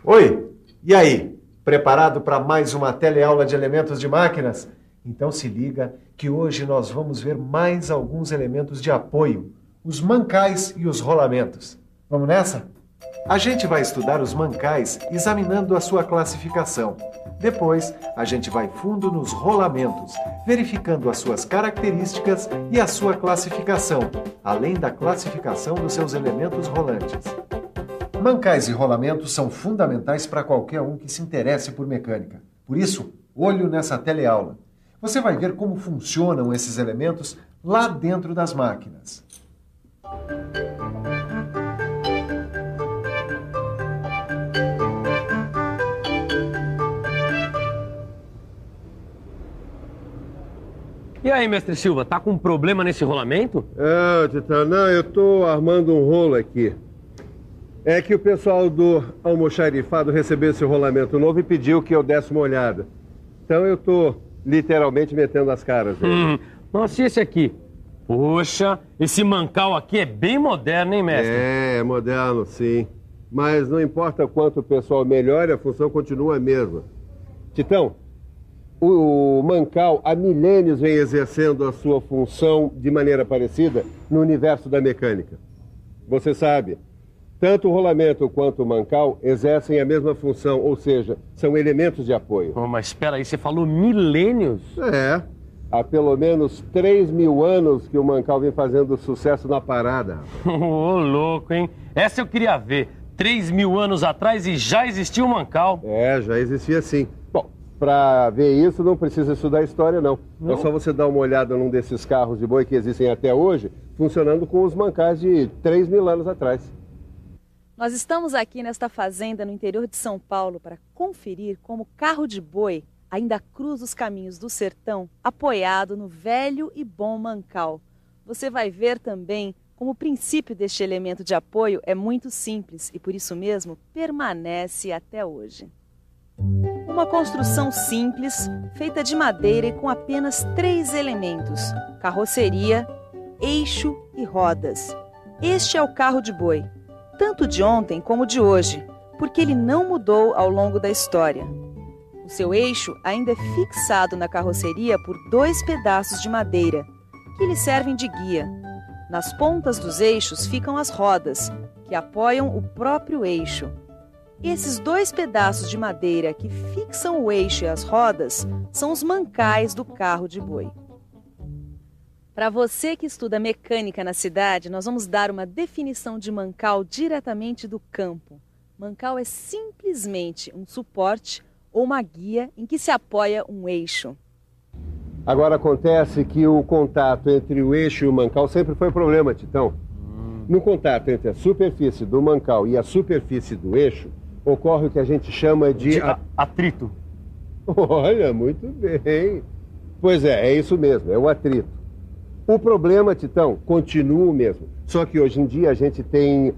Oi, e aí? Preparado para mais uma teleaula de elementos de máquinas? Então se liga que hoje nós vamos ver mais alguns elementos de apoio, os mancais e os rolamentos. Vamos nessa? A gente vai estudar os mancais examinando a sua classificação. Depois, a gente vai fundo nos rolamentos, verificando as suas características e a sua classificação, além da classificação dos seus elementos rolantes. Mancais e rolamentos são fundamentais para qualquer um que se interesse por mecânica. Por isso, olho nessa teleaula. Você vai ver como funcionam esses elementos lá dentro das máquinas. E aí, mestre Silva, tá com problema nesse rolamento? Titã, não, eu tô armando um rolo aqui. É que o pessoal do almoxarifado recebeu esse rolamento novo e pediu que eu desse uma olhada. Então eu tô literalmente metendo as caras. Nossa, e esse aqui? Poxa, esse mancal aqui é bem moderno, hein, mestre? É moderno, sim. Mas não importa quanto o pessoal melhore, a função continua a mesma. Titão, o mancal há milênios vem exercendo a sua função de maneira parecida no universo da mecânica. Você sabe, tanto o rolamento quanto o mancal exercem a mesma função, ou seja, são elementos de apoio. Oh, mas espera aí, você falou milênios? É, há pelo menos 3.000 anos que o mancal vem fazendo sucesso na parada. Ô, louco, hein? Essa eu queria ver. 3.000 anos atrás e já existia o mancal. É, já existia sim. Bom, para ver isso não precisa estudar história, não. É só você dar uma olhada num desses carros de boi que existem até hoje, funcionando com os mancais de 3.000 anos atrás. Nós estamos aqui nesta fazenda no interior de São Paulo para conferir como o carro de boi ainda cruza os caminhos do sertão apoiado no velho e bom mancal. Você vai ver também como o princípio deste elemento de apoio é muito simples e por isso mesmo permanece até hoje. Uma construção simples, feita de madeira e com apenas 3 elementos: carroceria, eixo e rodas. Este é o carro de boi, tanto de ontem como de hoje, porque ele não mudou ao longo da história. O seu eixo ainda é fixado na carroceria por 2 pedaços de madeira, que lhe servem de guia. Nas pontas dos eixos ficam as rodas, que apoiam o próprio eixo. Esses 2 pedaços de madeira que fixam o eixo e as rodas são os mancais do carro de boi. Para você que estuda mecânica na cidade, nós vamos dar uma definição de mancal diretamente do campo. Mancal é simplesmente um suporte ou uma guia em que se apoia um eixo. Agora acontece que o contato entre o eixo e o mancal sempre foi problema, Titão. No contato entre a superfície do mancal e a superfície do eixo, ocorre o que a gente chama de atrito. Olha, muito bem. Pois é isso mesmo, é o atrito. O problema, Titão, continua o mesmo. Só que hoje em dia a gente tem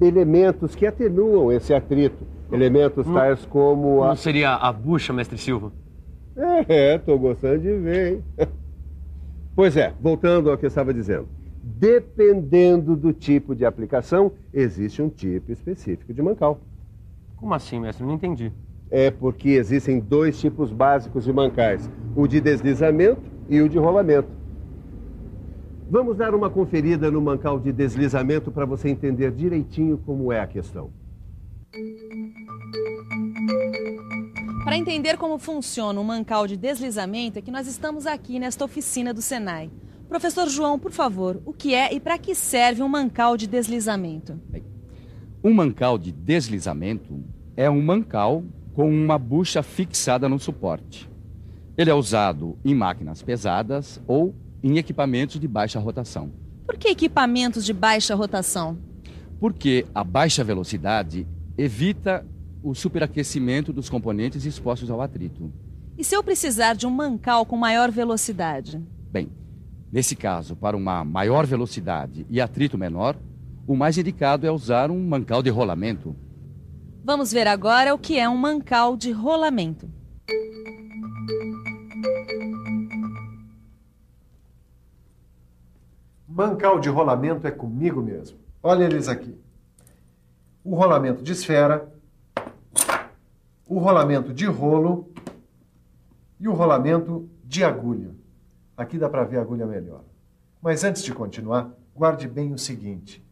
elementos que atenuam esse atrito. Elementos tais como Não seria a bucha, mestre Silva? Tô gostando de ver, hein? Pois é, voltando ao que eu estava dizendo. Dependendo do tipo de aplicação, existe um tipo específico de mancal. Como assim, mestre? Não entendi. É porque existem 2 tipos básicos de mancais. O de deslizamento e o de rolamento. Vamos dar uma conferida no mancal de deslizamento para você entender direitinho como é a questão. Para entender como funciona o mancal de deslizamento é que nós estamos aqui nesta oficina do Senai. Professor João, por favor, o que é e para que serve um mancal de deslizamento? Bem, um mancal de deslizamento é um mancal com uma bucha fixada no suporte. Ele é usado em máquinas pesadas ou em equipamentos de baixa rotação. Por que equipamentos de baixa rotação? Porque a baixa velocidade evita o superaquecimento dos componentes expostos ao atrito. E se eu precisar de um mancal com maior velocidade? Bem, nesse caso, para uma maior velocidade e atrito menor, o mais indicado é usar um mancal de rolamento. Vamos ver agora o que é um mancal de rolamento. Mancal de rolamento é comigo mesmo. Olha eles aqui. O rolamento de esfera, o rolamento de rolo e o rolamento de agulha. Aqui dá para ver a agulha melhor. Mas antes de continuar, guarde bem o seguinte.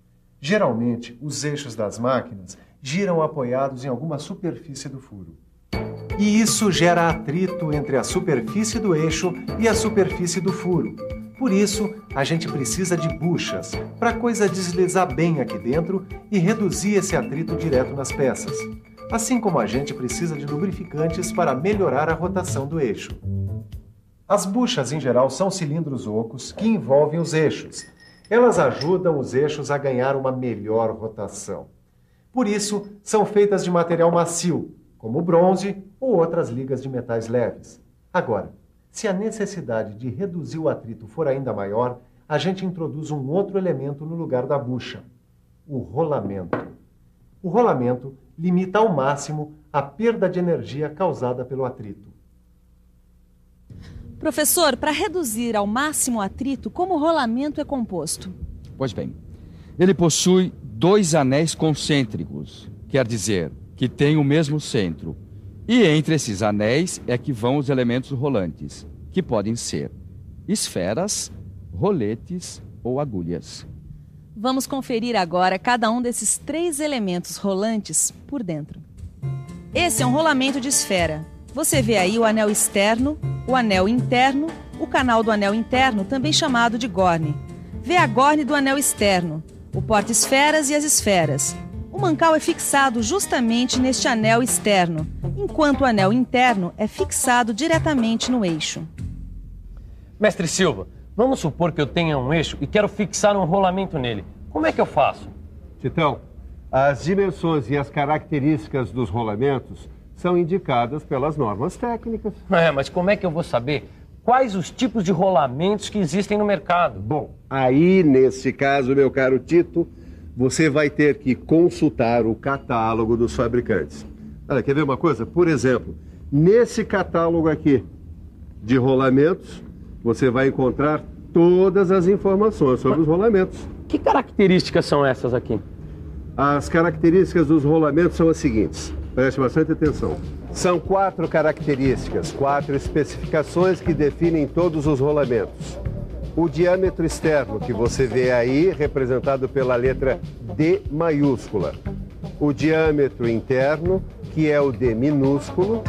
Geralmente, os eixos das máquinas giram apoiados em alguma superfície do furo. E isso gera atrito entre a superfície do eixo e a superfície do furo. Por isso, a gente precisa de buchas, para a coisa deslizar bem aqui dentro e reduzir esse atrito direto nas peças. Assim como a gente precisa de lubrificantes para melhorar a rotação do eixo. As buchas, em geral, são cilindros ocos que envolvem os eixos. Elas ajudam os eixos a ganhar uma melhor rotação. Por isso, são feitas de material macio, como bronze ou outras ligas de metais leves. Agora, se a necessidade de reduzir o atrito for ainda maior, a gente introduz um outro elemento no lugar da bucha: o rolamento. O rolamento limita ao máximo a perda de energia causada pelo atrito. Professor, para reduzir ao máximo o atrito, como o rolamento é composto? Pois bem, ele possui 2 anéis concêntricos, quer dizer, que tem o mesmo centro. E entre esses anéis é que vão os elementos rolantes, que podem ser esferas, roletes ou agulhas. Vamos conferir agora cada um desses 3 elementos rolantes por dentro. Esse é um rolamento de esfera. Você vê aí o anel externo, o anel interno, o canal do anel interno, também chamado de górne. Vê a górne do anel externo, o porta-esferas e as esferas. O mancal é fixado justamente neste anel externo, enquanto o anel interno é fixado diretamente no eixo. Mestre Silva, vamos supor que eu tenha um eixo e quero fixar um rolamento nele. Como é que eu faço? Titão, as dimensões e as características dos rolamentos são indicadas pelas normas técnicas. Mas como é que eu vou saber quais os tipos de rolamentos que existem no mercado? Bom, aí nesse caso, meu caro Tito, você vai ter que consultar o catálogo dos fabricantes. Olha, quer ver uma coisa? Por exemplo, nesse catálogo aqui de rolamentos, você vai encontrar todas as informações sobre os rolamentos. Que características são essas aqui? As características dos rolamentos são as seguintes. Preste bastante atenção. São 4 características, 4 especificações que definem todos os rolamentos. O diâmetro externo, que você vê aí, representado pela letra D maiúscula. O diâmetro interno, que é o D minúsculo.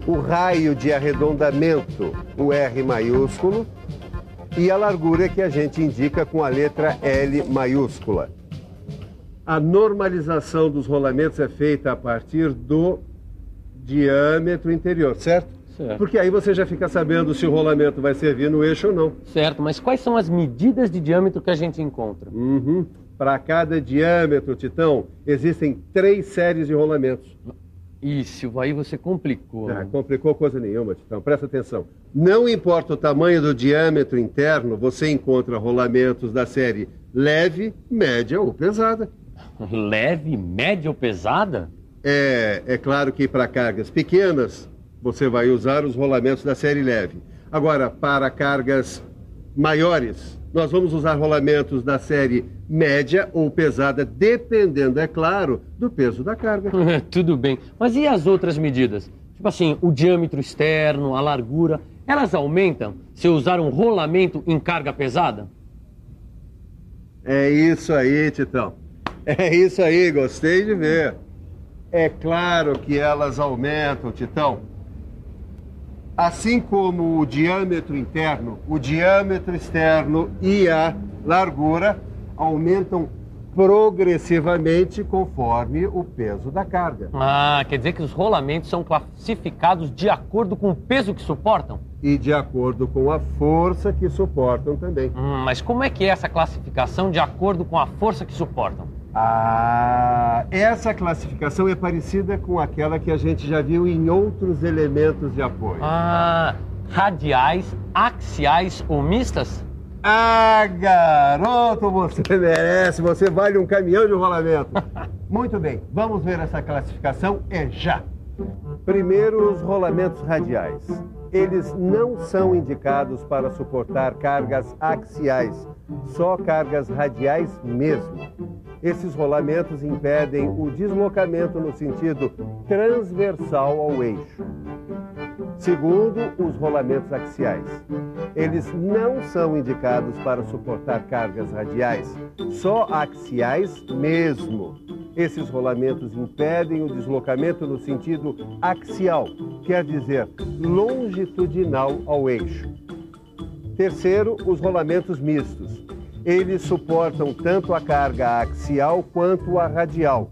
O raio de arredondamento, o R maiúsculo. E a largura, que a gente indica com a letra L maiúscula. A normalização dos rolamentos é feita a partir do diâmetro interior, certo? Certo. Porque aí você já fica sabendo se o rolamento vai servir no eixo ou não. Certo, mas quais são as medidas de diâmetro que a gente encontra? Para cada diâmetro, Titão, existem 3 séries de rolamentos. Isso, aí você complicou. Complicou coisa nenhuma, Titão. Presta atenção. Não importa o tamanho do diâmetro interno, você encontra rolamentos da série leve, média ou pesada. Leve, média ou pesada? É claro que para cargas pequenas, você vai usar os rolamentos da série leve. Agora, para cargas maiores, nós vamos usar rolamentos da série média ou pesada, dependendo, é claro, do peso da carga. Tudo bem. Mas e as outras medidas? Tipo assim, o diâmetro externo, a largura, elas aumentam se eu usar um rolamento em carga pesada? É isso aí, Titão. É isso aí, gostei de ver. É claro que elas aumentam, Titão. Assim como o diâmetro interno, o diâmetro externo e a largura aumentam progressivamente conforme o peso da carga. Quer dizer que os rolamentos são classificados de acordo com o peso que suportam? E de acordo com a força que suportam também. Mas como é que é essa classificação de acordo com a força que suportam? Essa classificação é parecida com aquela que a gente já viu em outros elementos de apoio. Radiais, axiais ou mistas? Garoto, você merece, você vale um caminhão de rolamento. Muito bem, vamos ver essa classificação já. Primeiro, os rolamentos radiais. Eles não são indicados para suportar cargas axiais, só cargas radiais mesmo. Esses rolamentos impedem o deslocamento no sentido transversal ao eixo. Segundo, os rolamentos axiais. Eles não são indicados para suportar cargas radiais, só axiais mesmo. Esses rolamentos impedem o deslocamento no sentido axial, quer dizer, longitudinal ao eixo. Terceiro, os rolamentos mistos. Eles suportam tanto a carga axial quanto a radial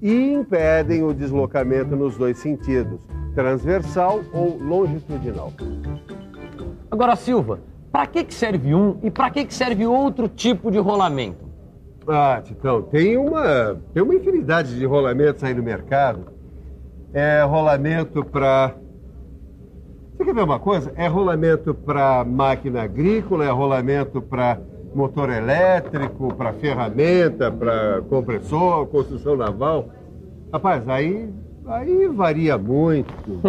e impedem o deslocamento nos dois sentidos, transversal ou longitudinal. Agora, Silva, para que serve um e para que serve outro tipo de rolamento? Ah, Titão, tem uma infinidade de rolamentos aí no mercado. É rolamento para... Você quer ver uma coisa? É rolamento para máquina agrícola, é rolamento para motor elétrico, para ferramenta, para compressor, construção naval. Rapaz, aí varia muito.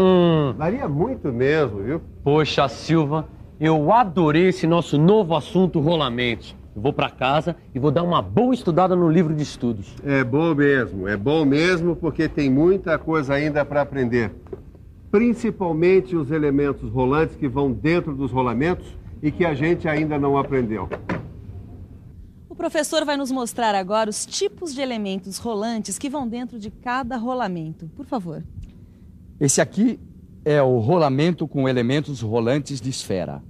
Varia muito mesmo, viu? Poxa, Silva, eu adorei esse nosso novo assunto, rolamentos. Eu vou para casa e vou dar uma boa estudada no livro de estudos. É bom mesmo porque tem muita coisa ainda para aprender. Principalmente os elementos rolantes que vão dentro dos rolamentos e que a gente ainda não aprendeu. O professor vai nos mostrar agora os tipos de elementos rolantes que vão dentro de cada rolamento. Por favor. Esse aqui é o rolamento com elementos rolantes de esfera.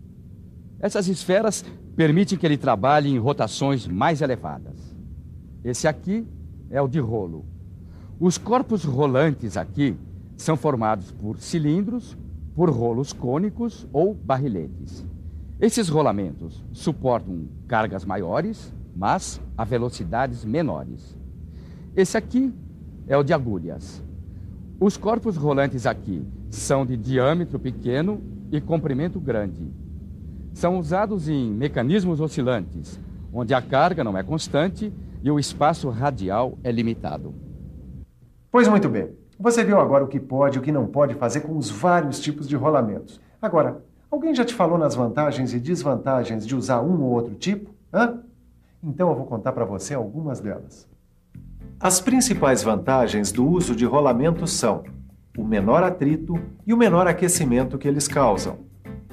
Essas esferas permitem que ele trabalhe em rotações mais elevadas. Esse aqui é o de rolo. Os corpos rolantes aqui são formados por cilindros, por rolos cônicos ou barriletes. Esses rolamentos suportam cargas maiores, mas a velocidades menores. Esse aqui é o de agulhas. Os corpos rolantes aqui são de diâmetro pequeno e comprimento grande. São usados em mecanismos oscilantes, onde a carga não é constante e o espaço radial é limitado. Pois muito bem. Você viu agora o que pode e o que não pode fazer com os vários tipos de rolamentos. Agora, alguém já te falou nas vantagens e desvantagens de usar um ou outro tipo? Hã? Então eu vou contar para você algumas delas. As principais vantagens do uso de rolamentos são o menor atrito e o menor aquecimento que eles causam,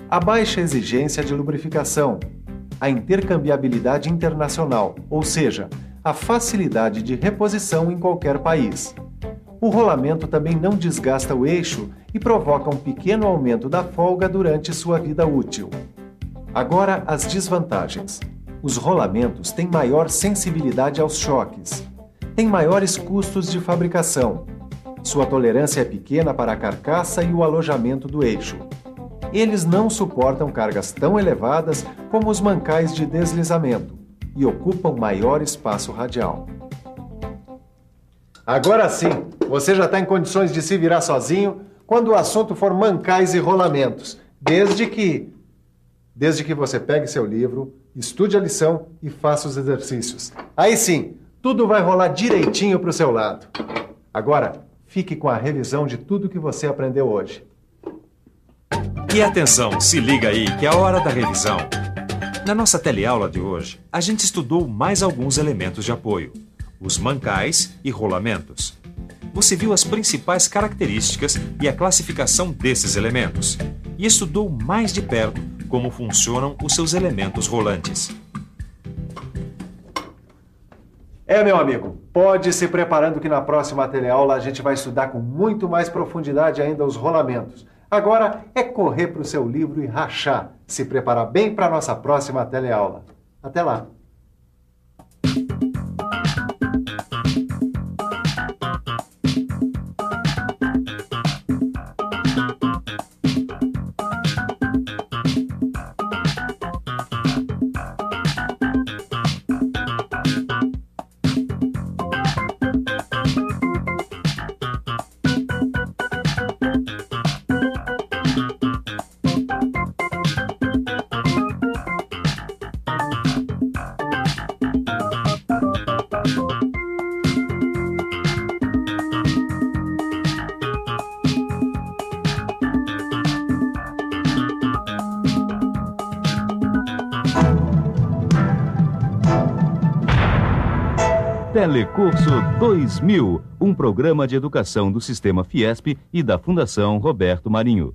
a baixa exigência de lubrificação, a intercambiabilidade internacional, ou seja, a facilidade de reposição em qualquer país. O rolamento também não desgasta o eixo e provoca um pequeno aumento da folga durante sua vida útil. Agora, as desvantagens. Os rolamentos têm maior sensibilidade aos choques, têm maiores custos de fabricação, sua tolerância é pequena para a carcaça e o alojamento do eixo. Eles não suportam cargas tão elevadas como os mancais de deslizamento e ocupam maior espaço radial. Agora sim, você já está em condições de se virar sozinho quando o assunto for mancais e rolamentos, desde que você pegue seu livro, estude a lição e faça os exercícios. Aí sim, tudo vai rolar direitinho para o seu lado. Agora, fique com a revisão de tudo que você aprendeu hoje. E atenção, se liga aí que é a hora da revisão. Na nossa teleaula de hoje, a gente estudou mais alguns elementos de apoio, os mancais e rolamentos. Você viu as principais características e a classificação desses elementos e estudou mais de perto como funcionam os seus elementos rolantes. Meu amigo, pode ir se preparando que na próxima teleaula a gente vai estudar com muito mais profundidade ainda os rolamentos. Agora é correr para o seu livro e rachar, se preparar bem para a nossa próxima teleaula. Até lá! Telecurso 2000, um programa de educação do Sistema Fiesp e da Fundação Roberto Marinho.